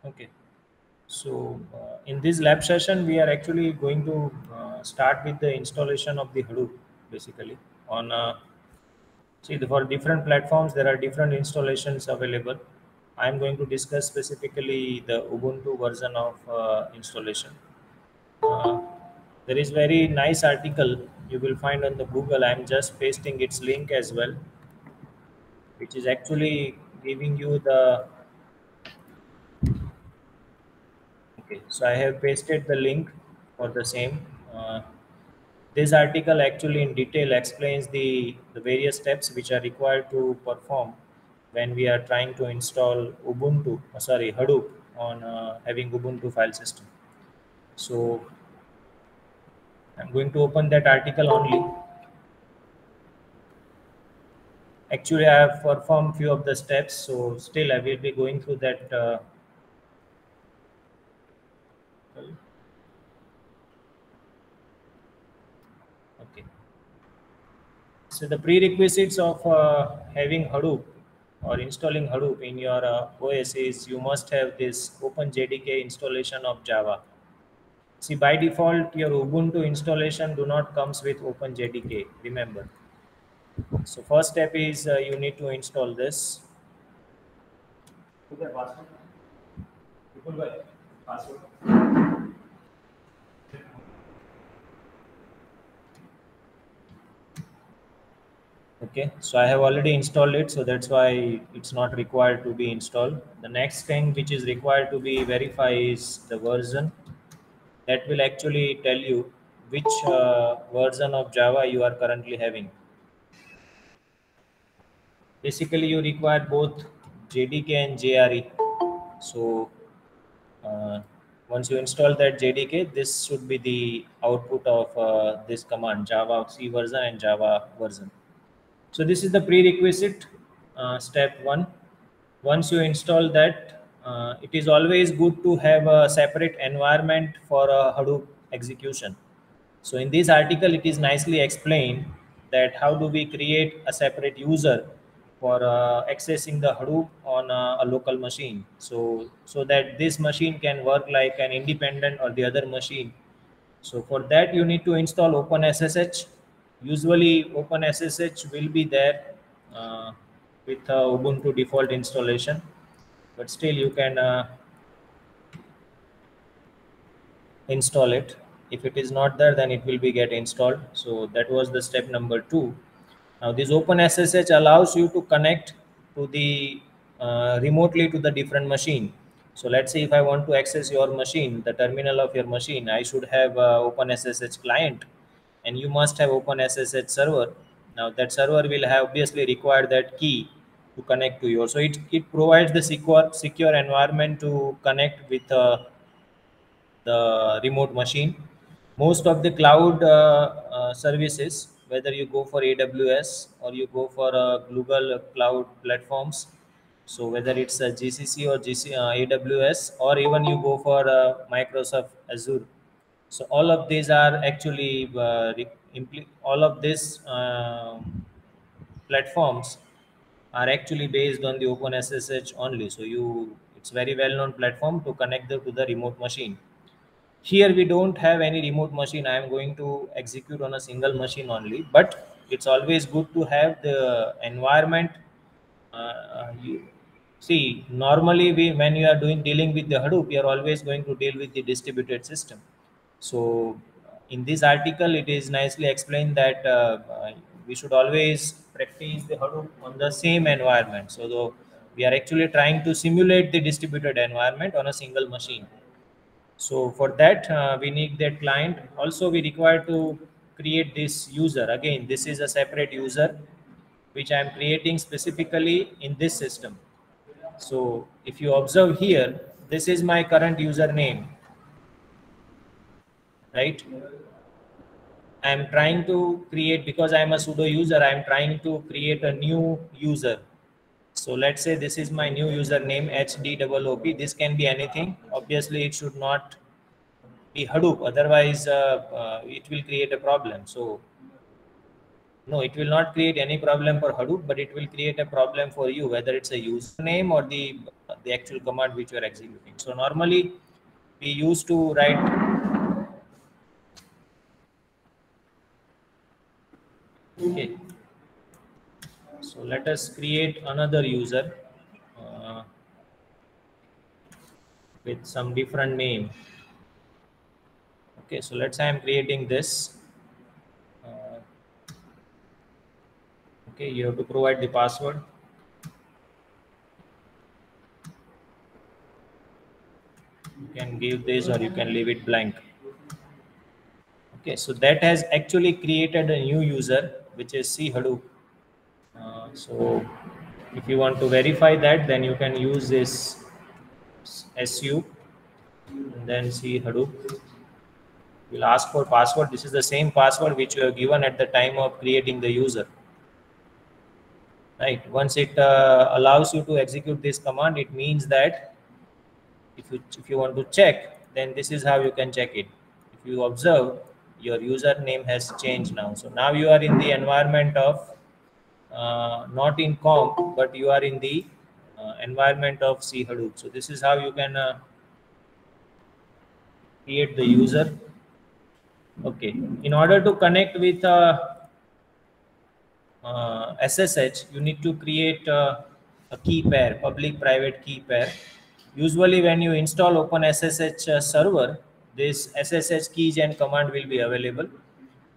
Okay. So in this lab session, we are actually going to start with the installation of the Hadoop, basically. On for different platforms, there are different installations available. I'm going to discuss specifically the Ubuntu version of installation. Uh, there is very nice article you will find on the Google. I'm just pasting its link as well, which is actually giving you the. Okay, so I have pasted the link for the same. This article actually in detail explains the various steps which are required to perform when we are trying to install Hadoop on having Ubuntu file system. So I'm going to open that article only. Actually, I have performed few of the steps, so still I will be going through that. Okay. So the prerequisites of having Hadoop or installing Hadoop in your OS is you must have this OpenJDK installation of Java. See, by default, your Ubuntu installation do not comes with OpenJDK. Remember. So first step is you need to install this. Okay, so I have already installed it, so that's why it's not required to be installed. The next thing which is required to be verified is the version. That will actually tell you which version of Java you are currently having. Basically, you require both JDK and JRE. So uh, once you install that JDK, this should be the output of this command, Java C version and Java version. So this is the prerequisite step one. Once you install that, it is always good to have a separate environment for a Hadoop execution. So in this article, it is nicely explained that how do we create a separate user for accessing the Hadoop on a local machine. So that this machine can work like an independent or the other machine. So for that, you need to install OpenSSH. Usually, OpenSSH will be there with Ubuntu default installation, but still you can install it. If it is not there, then it will be get installed. So that was the step number 2. Now this OpenSSH allows you to connect to the remotely to the different machine. So let's say if I want to access your machine, the terminal of your machine, I should have OpenSSH client, and you must have OpenSSH server. Now that server will have obviously require that key to connect to yours. So it provides the secure environment to connect with the remote machine. Most of the cloud services, whether you go for AWS or you go for Google cloud platforms, so whether it's a GCC or AWS, or even you go for Microsoft Azure, so all of these are actually all of these platforms are actually based on the OpenSSH only. So it's very well known platform to connect to the remote machine. Here we don't have any remote machine. I am going to execute on a single machine only, but it's always good to have the environment. You see, normally when you are dealing with the Hadoop, you are always going to deal with the distributed system. So in this article, it is nicely explained that we should always practice the Hadoop on the same environment. So though we are actually trying to simulate the distributed environment on a single machine. So for that, we need that client. Also, we require to create this user. Again, this is a separate user which I am creating specifically in this system. So if you observe here, this is my current username, right? I am trying to create, because I am a sudo user, I am trying to create a new user. So let's say this is my new username, HDOOP. This can be anything. Obviously, it should not be Hadoop, otherwise it will create a problem. So No, it will not create any problem for Hadoop, but it will create a problem for you, whether it's a username or the actual command which you are executing. So normally we used to write. Okay, so let us create another user uh, with some different name. Okay, so let's say I'm creating this. Uh, okay, you have to provide the password. You can give this or you can leave it blank. Okay, so that has actually created a new user, which is C Hadoop. So if you want to verify that, then you can use this SU and then C Hadoop. We'll ask for password. This is the same password which you have given at the time of creating the user. Right. Once it allows you to execute this command, it means that if you want to check, then this is how you can check it. If you observe, your username has changed now. So now you are in the environment of not in comp, but you are in the environment of C Hadoop. So this is how you can create the user. Okay. In order to connect with SSH, you need to create a key pair, public-private key pair. Usually, when you install OpenSSH server, this SSH keys and command will be available.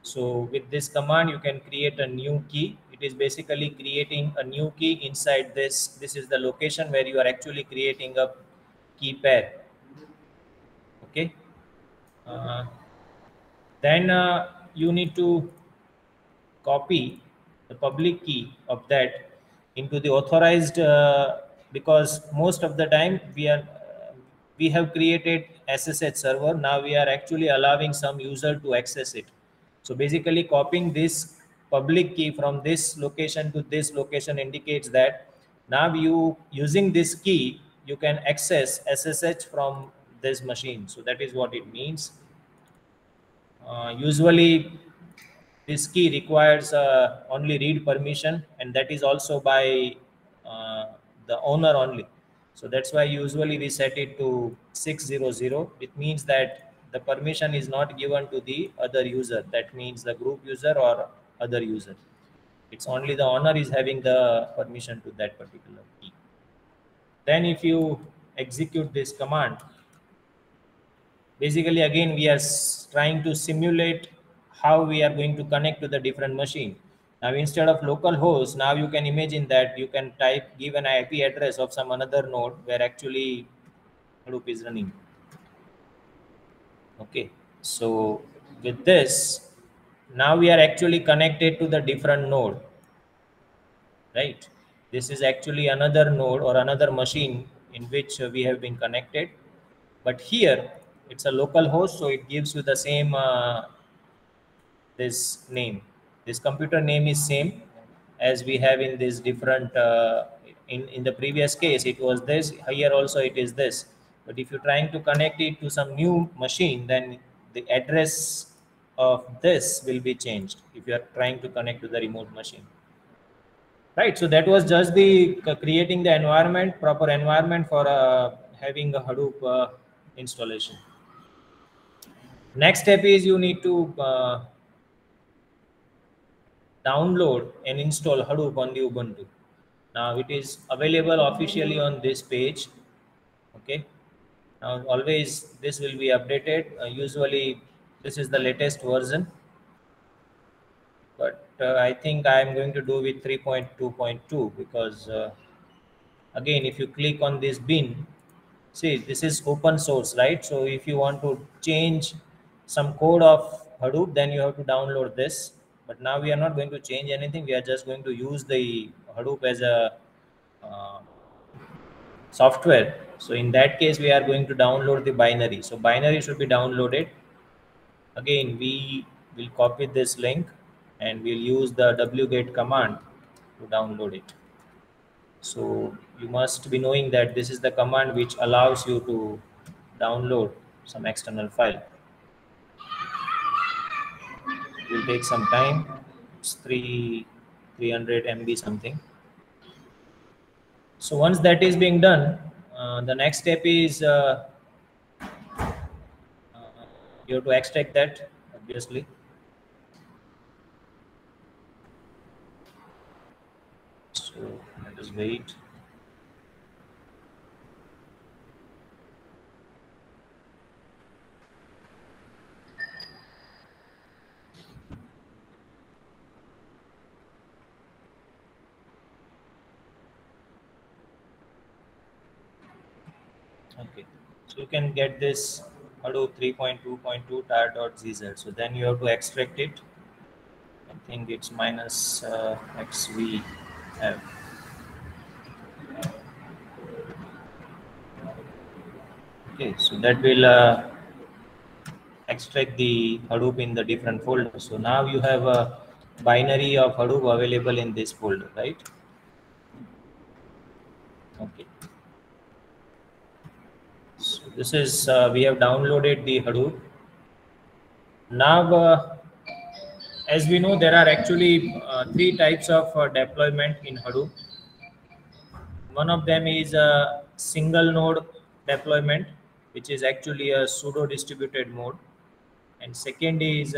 So with this command, you can create a new key. It is basically creating a new key inside this. This is the location where you are actually creating a key pair. Okay. Uh, then you need to copy the public key of that into the authorized because most of the time we have created SSH server. Now we are actually allowing some user to access it. So basically copying this public key from this location to this location indicates that now you using this key you can access SSH from this machine. So that is what it means. Usually this key requires only read permission, and that is also by uh, the owner only. So that's why usually we set it to 600. It means that the permission is not given to the other user. That means the group user or other user. It's only the owner is having the permission to that particular key. Then if you execute this command, basically again we are trying to simulate how we are going to connect to the different machine. Now instead of local host, now you can imagine that you can give an IP address of some another node where actually Hadoop is running. Okay, so with this, now we are actually connected to the different node, right? This is actually another node or another machine in which we have been connected, but here it's a local host, so it gives you the same this name. This computer name is same as we have in this different in the previous case it was this, here also it is this. But if you're trying to connect it to some new machine, then the address of this will be changed if you are trying to connect to the remote machine. Right, so that was just the creating the environment, proper environment for having a Hadoop installation. Next step is you need to download and install Hadoop on the Ubuntu. Now it is available officially on this page. Okay. Now always this will be updated. Usually this is the latest version, but I think I am going to do with 3.2.2 because again, if you click on this bin, see this is open source, right? So if you want to change some code of Hadoop, then you have to download this. But now we are not going to change anything. We are just going to use the Hadoop as a uh, software. So in that case, we are going to download the binary. So binary should be downloaded. Again, we will copy this link and we'll use the wget command to download it. So you must be knowing that this is the command which allows you to download some external file. It will take some time. it's 300 MB something. So once that is being done, the next step is you have to extract that, obviously. So let us wait. Okay, so you can get this Hadoop 3.2.2 tar.gz. So then you have to extract it. I think it's minus XV. Okay, so that will extract the Hadoop in the different folders. So now you have a binary of Hadoop available in this folder, right? Okay. So this is we have downloaded the Hadoop. Now, as we know, there are actually three types of deployment in Hadoop. One of them is a single node deployment, which is actually a pseudo distributed mode, and second is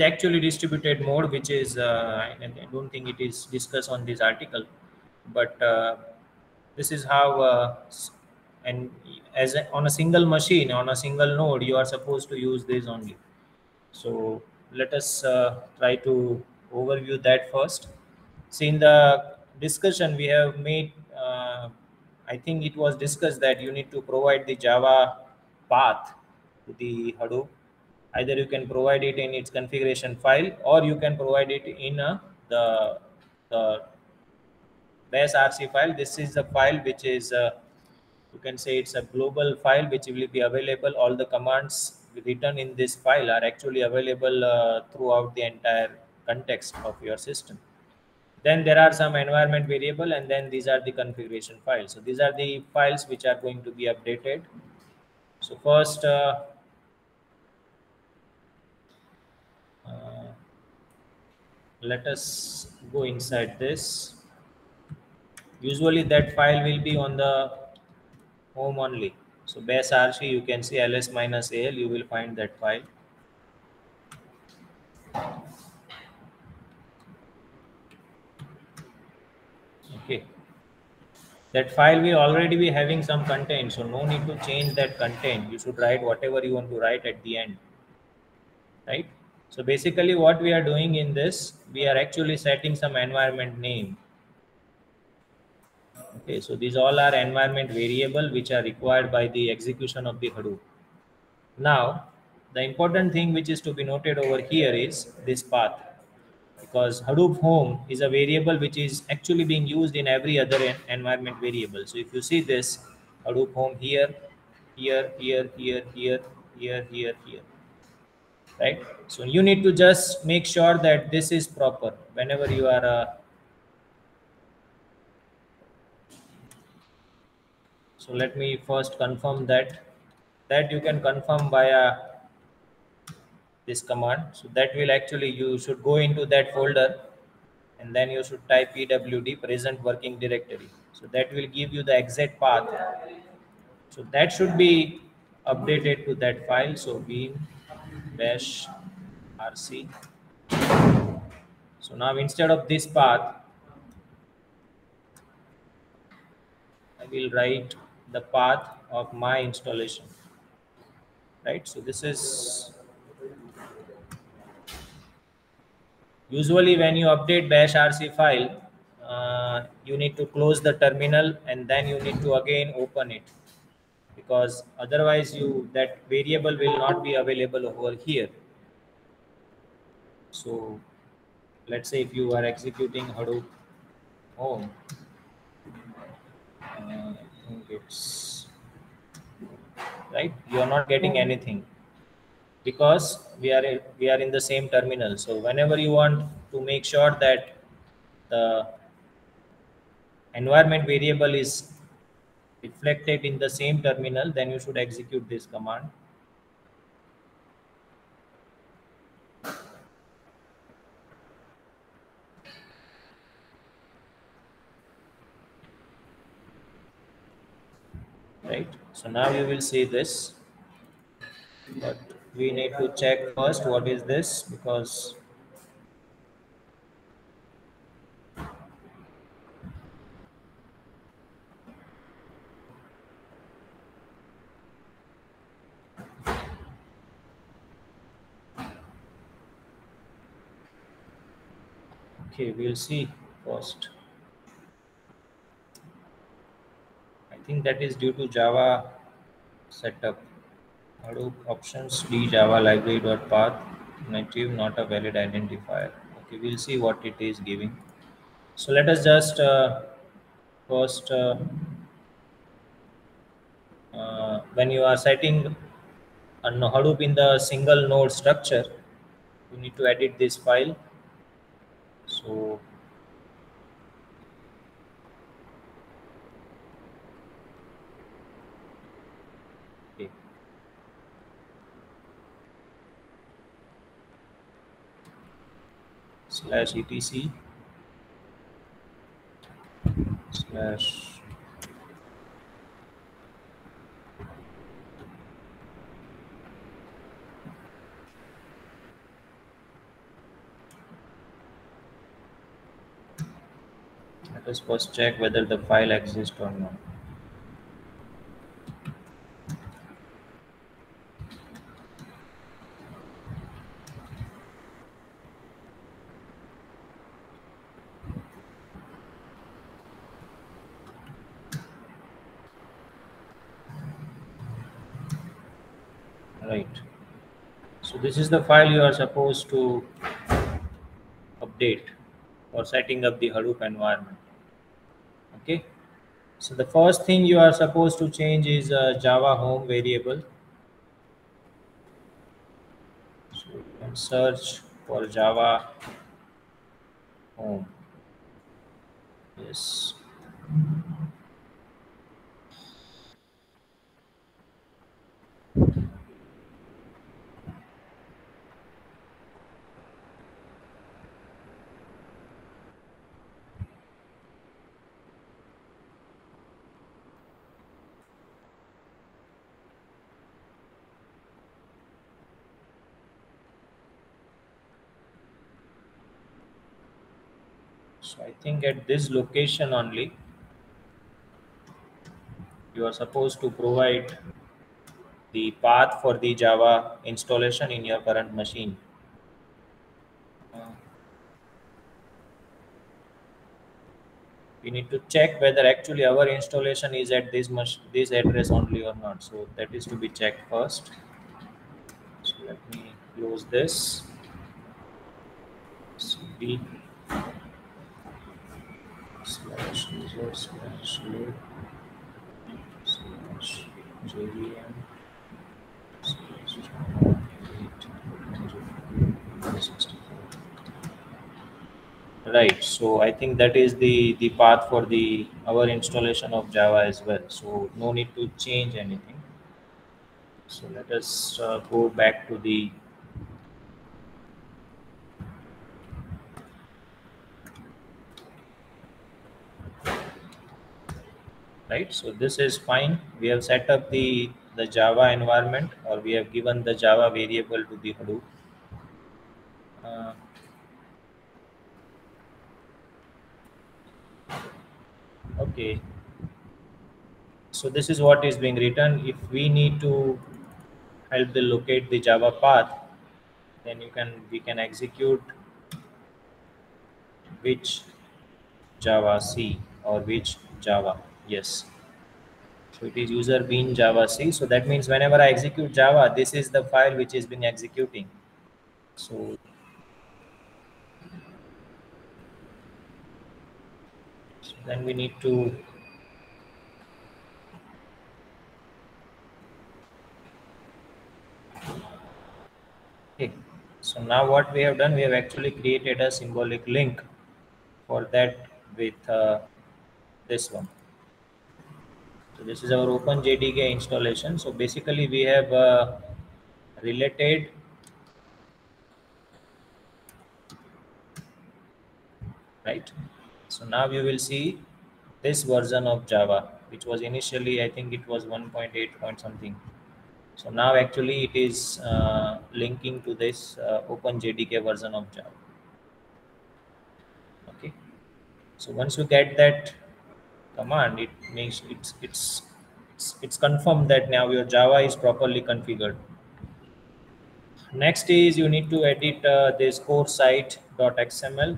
actually distributed mode, which is I don't think it is discussed on this article, but this is how and on a single machine, on a single node, you are supposed to use this only. So let us try to overview that first. See, in the discussion we have made, I think it was discussed that you need to provide the Java path to the Hadoop. Either you can provide it in its configuration file, or you can provide it in the bash RC file. This is the file which is you can say it's a global file which will be available. All the commands written in this file are actually available throughout the entire context of your system. Then there are some environment variable, and then these are the configuration files. So these are the files which are going to be updated. So first, uh, let us go inside this. Usually that file will be on the home only. So bash rc, you can see ls minus al, you will find that file. Okay, that file will already be having some content, so no need to change that content. You should write whatever you want to write at the end, right? So basically what we are doing in this, we are actually setting some environment name. Okay, so these all are environment variable which are required by the execution of the Hadoop. Now, the important thing which is to be noted over here is this path, because Hadoop home is a variable which is actually being used in every other environment variable. So if you see this Hadoop home here, here, here, here, here, here, here, here, right? So you need to just make sure that this is proper whenever you are so let me first confirm that you can confirm via this command. So that will actually, you should go into that folder, and then you should type pwd present working directory. So that will give you the exact path. So that should be updated to that file. So beam bash rc. So now instead of this path, I will write the path of my installation, right? So this is usually when you update bash rc file, you need to close the terminal and then you need to again open it, because otherwise you that variable will not be available over here. So let's say if you are executing Hadoop home, I think it's right, you are not getting anything because we are in the same terminal. So whenever you want to make sure that the environment variable is reflected in the same terminal, then you should execute this command. Right, so now you will see this, but we need to check first what is this, because okay, we'll see first. I think that is due to Java setup. Hadoop options d Java library dot path native not a valid identifier. Okay, we'll see what it is giving. So let us just first when you are setting a Hadoop in the single node structure, you need to edit this file. So okay, slash etc slash let us first check whether the file exists or not. Right. So this is the file you are supposed to update for setting up the Hadoop environment. Okay. So the first thing you are supposed to change is a Java home variable. So you can search for Java home. Yes. So I think at this location only you are supposed to provide the path for the Java installation in your current machine. Uh, we need to check whether actually our installation is at this address only or not. So that is to be checked first. So let me close this. cd slash user slash load slash jvm slash java 8 Right. So I think that is the path for the our installation of Java as well. So no need to change anything. So let us go back to the right. So this is fine. We have set up the Java environment, or we have given the Java variable to the Hadoop. Uh, okay. So this is what is being written. If we need to help the locate the Java path, then we can execute which Java C or which Java. Yes. So it is user bean Java C. So that means whenever I execute Java, this is the file which is being executing. So, so then we need to okay. So now what we have done, we have actually created a symbolic link for that with this one. So this is our OpenJDK installation. So basically we have related right. So now you will see this version of Java, which was initially, I think it was 1.8 point something. So now actually it is linking to this OpenJDK version of Java. Okay. So once you get that command, it makes it's confirmed that now your Java is properly configured. Next is you need to edit this core site.xml.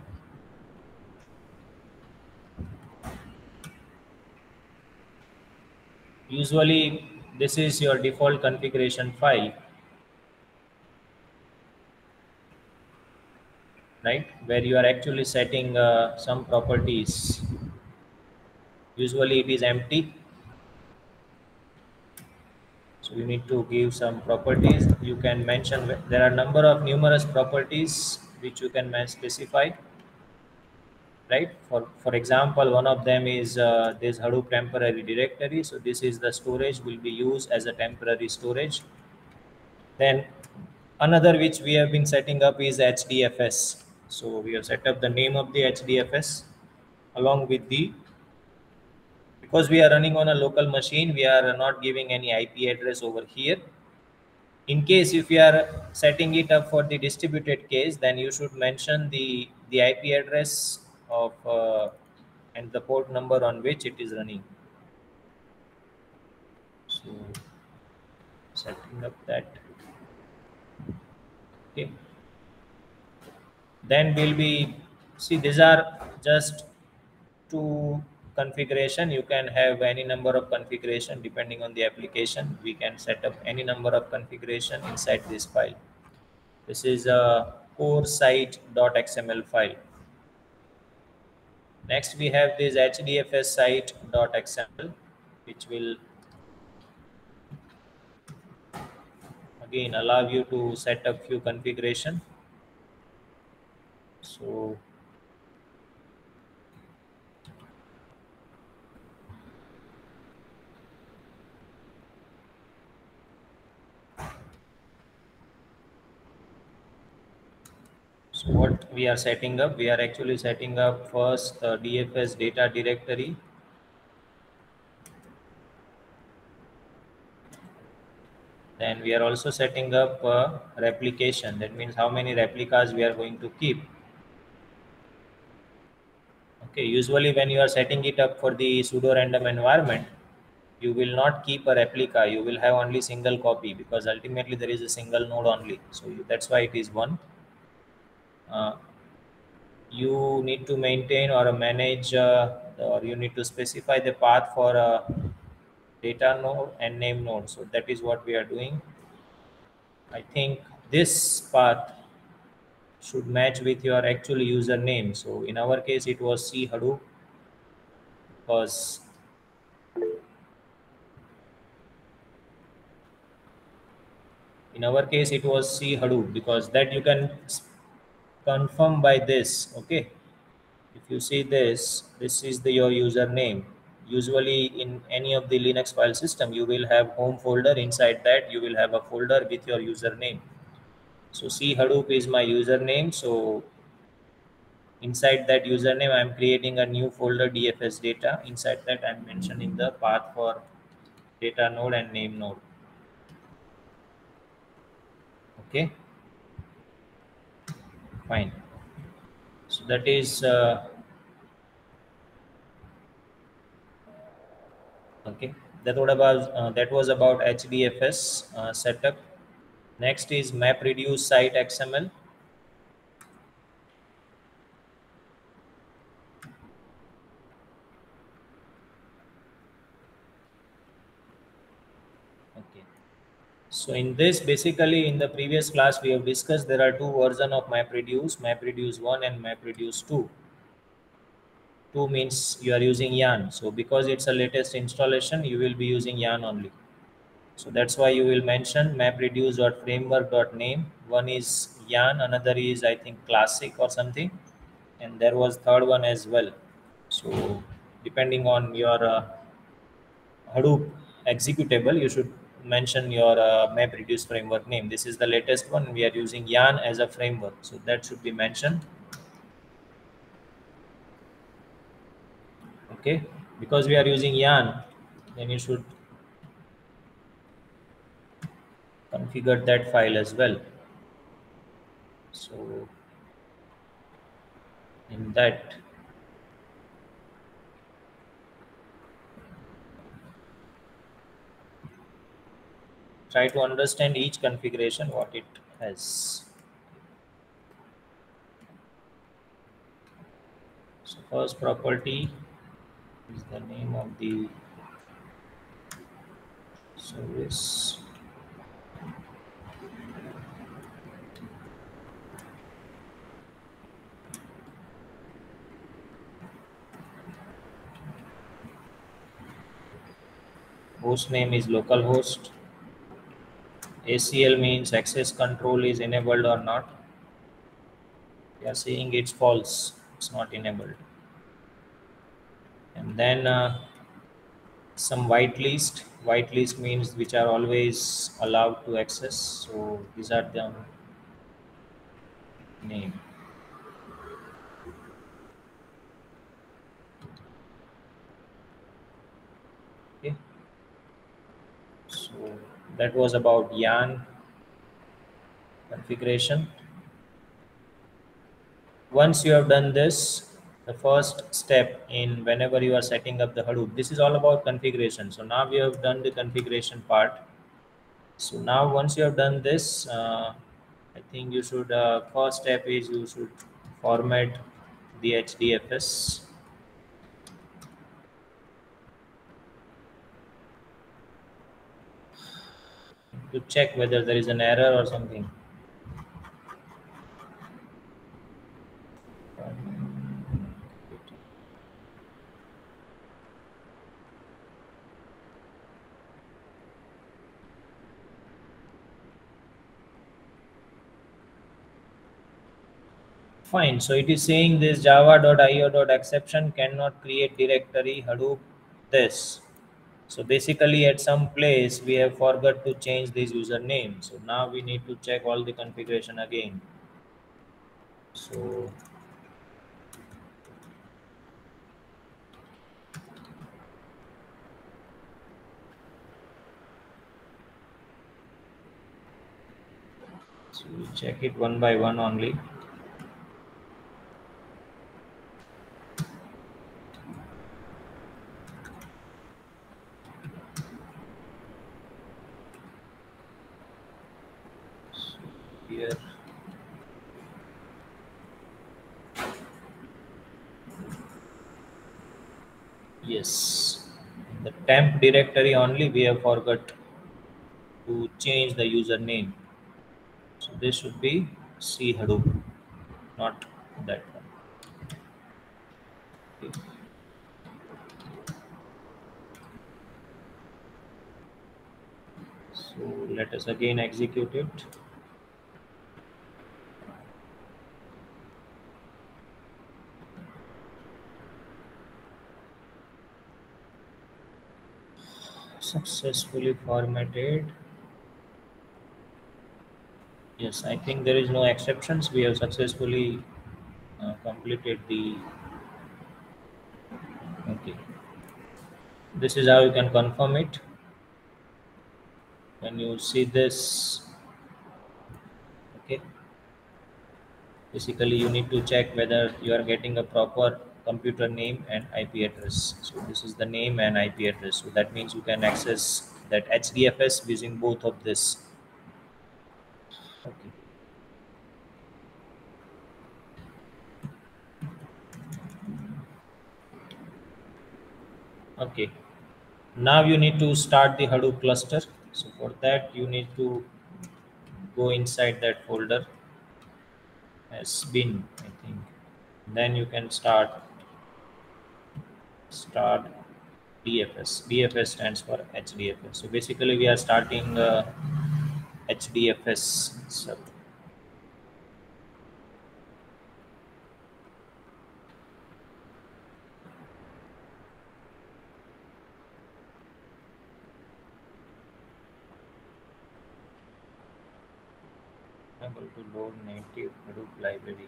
Usually this is your default configuration file, right, where you are actually setting some properties. Usually it is empty, so you need to give some properties. You can mention there are numerous properties which you can specify, right? For example, one of them is this Hadoop temporary directory. So this is the storage will be used as a temporary storage. Then another which we have been setting up is HDFS. So we have set up the name of the HDFS along with the, because we are running on a local machine, we are not giving any IP address over here. In case if you are setting it up for the distributed case, then you should mention the IP address of and the port number on which it is running. So setting up that. Okay. Then we'll be, see, these are just two configuration. You can have any number of configuration depending on the application. We can set up any number of configuration inside this file. This is a core site.xml file. Next we have this hdfs site.xml, which will again allow you to set up few configuration. So what we are setting up, we are actually setting up first DFS data directory. Then we are also setting up replication. That means how many replicas we are going to keep. Okay, usually when you are setting it up for the pseudo random environment, you will not keep a replica. You will have only single copy, because ultimately there is a single node only. So that's why it is one. You need to maintain or manage or you need to specify the path for a data node and name node. So that is what we are doing. I think this path should match with your actual username. So in our case it was C Hadoop, because in our case it was C Hadoop, because that you can confirm by this. Okay, if you see this is your username. Usually in any of the Linux file system, you will have home folder. Inside that you will have a folder with your username. So C Hadoop is my username. So inside that username, I'm creating a new folder, DFS data. Inside that, I'm mentioning the path for data node and name node. Okay, fine. So that is okay. That was about HDFS setup. Next is MapReduce site XML. Okay. So in this, basically in the previous class we have discussed there are two versions of MapReduce 1 and MapReduce 2. 2 means you are using Yarn. So because it's a latest installation, you will be using Yarn only. So that's why you will mention mapreduce.framework.name. One is Yarn, another is I think Classic or something, and there was third one as well. So depending on your Hadoop executable, you should mention your MapReduce framework name. This is the latest one. We are using Yarn as a framework, so that should be mentioned. Okay, because we are using Yarn, then you should configure that file as well. So in that, try to understand each configuration what it has. So first property is the name of the service. Host name is localhost. ACL means access control is enabled or not. We are saying it's false, it's not enabled. And then some whitelist. Whitelist means which are always allowed to access. So these are the name. Okay. So that was about Yarn configuration. Once you have done this, the first step in whenever you are setting up the Hadoop, this is all about configuration. So now we have done the configuration part. So now once you have done this, I think you should, first step is you should format the HDFS. To check whether there is an error or something. Fine. So it is saying this java.io.exception cannot create directory Hadoop this. So basically at some place we have forgot to change this username. So now we need to check all the configuration again. So we check it one by one only. So here yes, in the temp directory only we have forgot to change the username. So this should be C Hadoop, not that one. Okay. So let us again execute it. Successfully formatted. Yes, I think there is no exceptions. We have successfully completed the. Okay. This is how you can confirm it. When you see this, okay, basically you need to check whether you are getting a proper computer name and IP address. So this is the name and IP address. So that means you can access that HDFS using both of this. Okay. Okay. Now you need to start the Hadoop cluster. So for that you need to go inside that folder as bin, I think. Then you can start DFS. DFS stands for HDFS. So basically we are starting HDFS sub. unable to load native Hadoop library.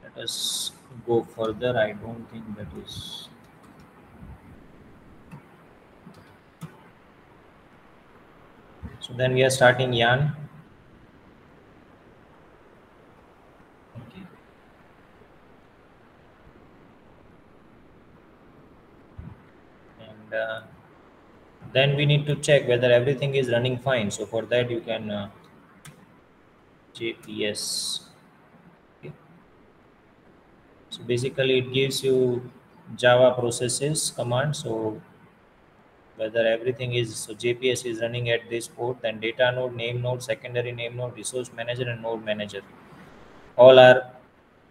Let us go further. I don't think that is. So then we are starting yarn. Okay. And then we need to check whether everything is running fine. So for that you can JPS. Okay. So basically it gives you Java processes command. So whether everything is, so JPS is running at this port, then data node, name node, secondary name node, resource manager, and node manager all are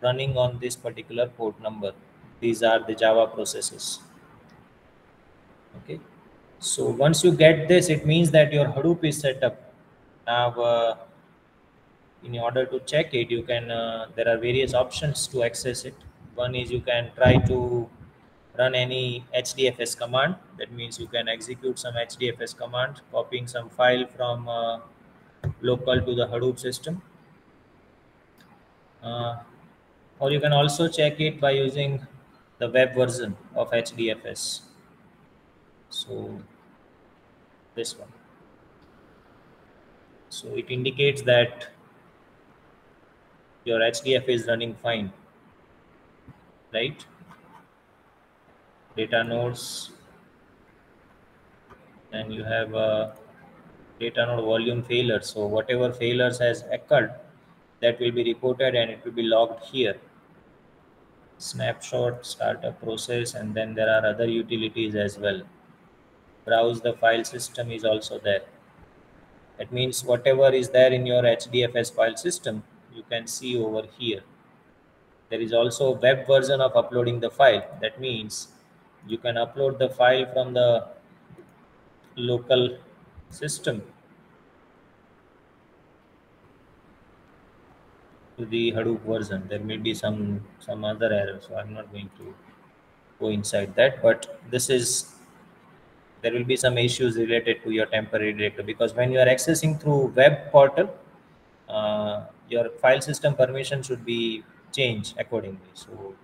running on this particular port number. These are the Java processes. Okay. So once you get this, it means that your Hadoop is set up. Now, in order to check it, you can. There are various options to access it. One is you can try to run any HDFS command. That means you can execute some HDFS command, copying some file from local to the Hadoop system. Uh, or you can also check it by using the web version of HDFS. So this one. So it indicates that your HDF is running fine, right? Data nodes, and you have data node volume failure. So whatever failures has occurred, that will be reported and it will be logged here. Snapshot, startup process, and then there are other utilities as well. Browse the file system is also there. That means whatever is there in your HDFS file system, you can see over here. There is also a web version of uploading the file. That means you can upload the file from the local system to the Hadoop version. There may be some other error, so I'm not going to go inside that. But this is, there will be some issues related to your temporary directory, because when you are accessing through web portal, your file system permission should be changed accordingly. So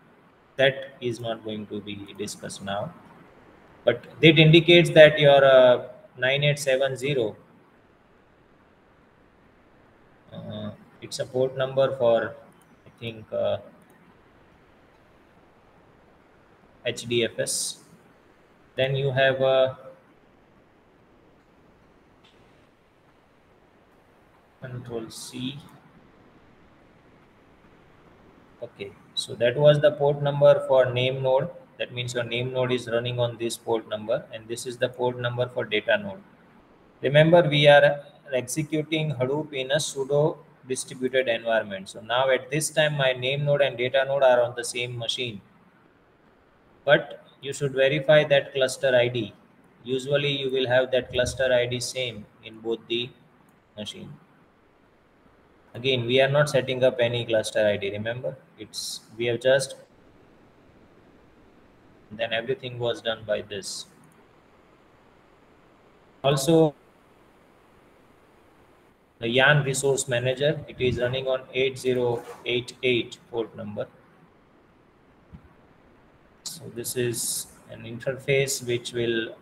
that is not going to be discussed now. But it indicates that your 9870, it's a port number for, I think, HDFS. Then you have control C. Okay, so that was the port number for name node. That means your name node is running on this port number, and this is the port number for data node. Remember, we are executing Hadoop in a pseudo distributed environment. So now at this time, my name node and data node are on the same machine. But you should verify that cluster ID. Usually you will have that cluster ID same in both the machine. Again, we are not setting up any cluster ID. Remember, it's we have just, then everything was done by this. Also, the YARN resource manager, it is running on 8088 port number. So this is an interface which will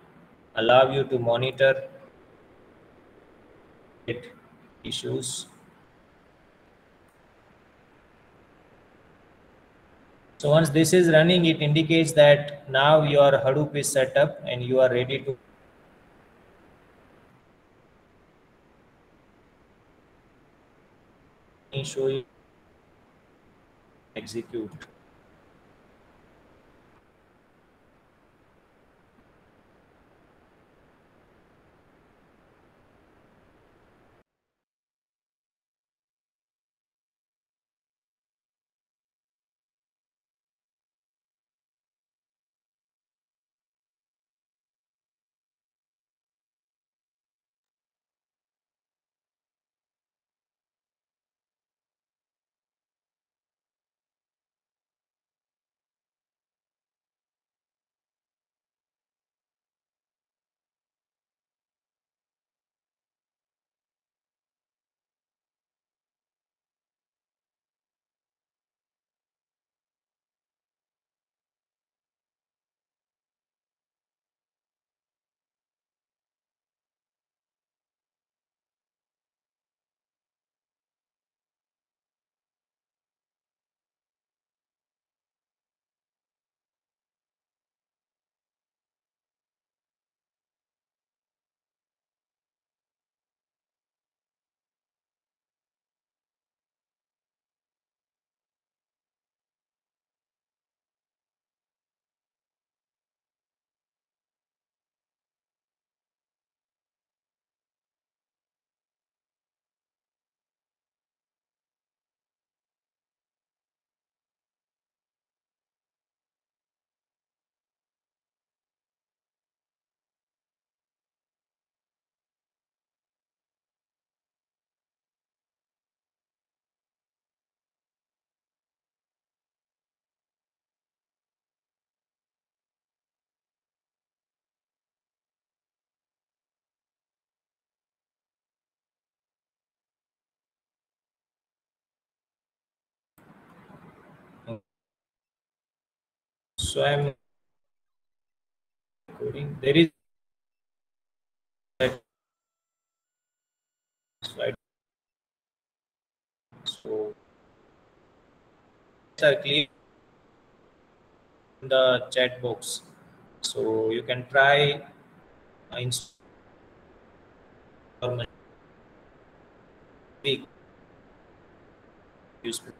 allow you to monitor it issues. So once this is running, it indicates that now your Hadoop is set up and you are ready to show you execute. So I'm coding. There is that slide. So are clear in the chat box. So you can try install or speak useful.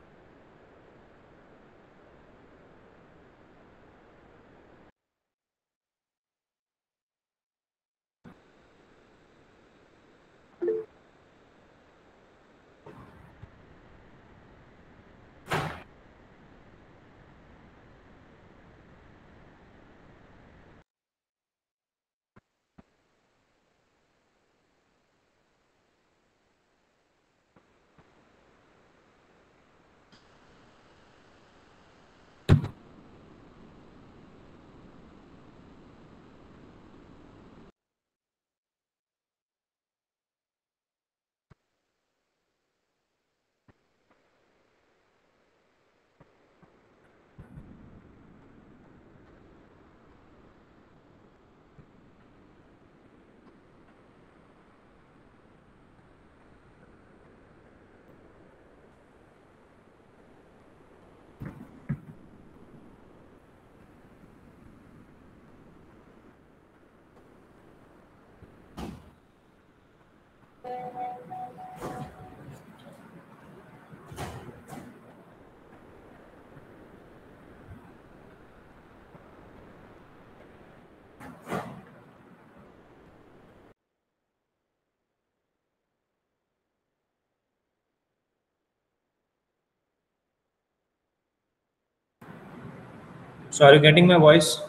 So are you getting my voice?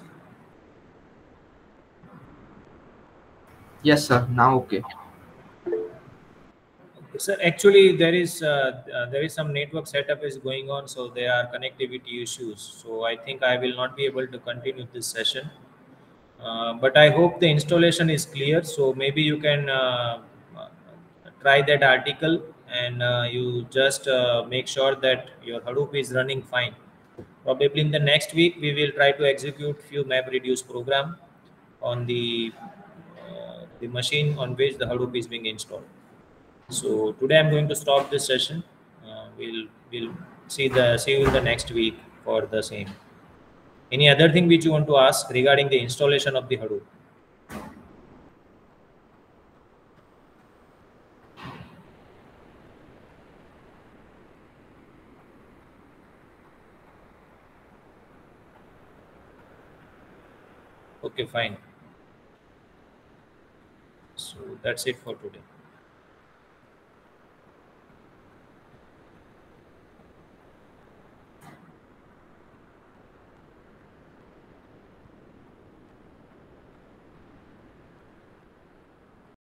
Yes, sir. Now okay. Sir, actually, there is some network setup is going on, so there are connectivity issues. So I think I will not be able to continue this session. But I hope the installation is clear. So maybe you can uh, try that article and you just make sure that your Hadoop is running fine. Probably in the next week, we will try to execute few map reduce program on the machine on which the Hadoop is being installed. So today I'm going to stop this session. We'll see you in the next week for the same. Any other thing which you want to ask regarding the installation of the Hadoop? Okay, fine. So that's it for today.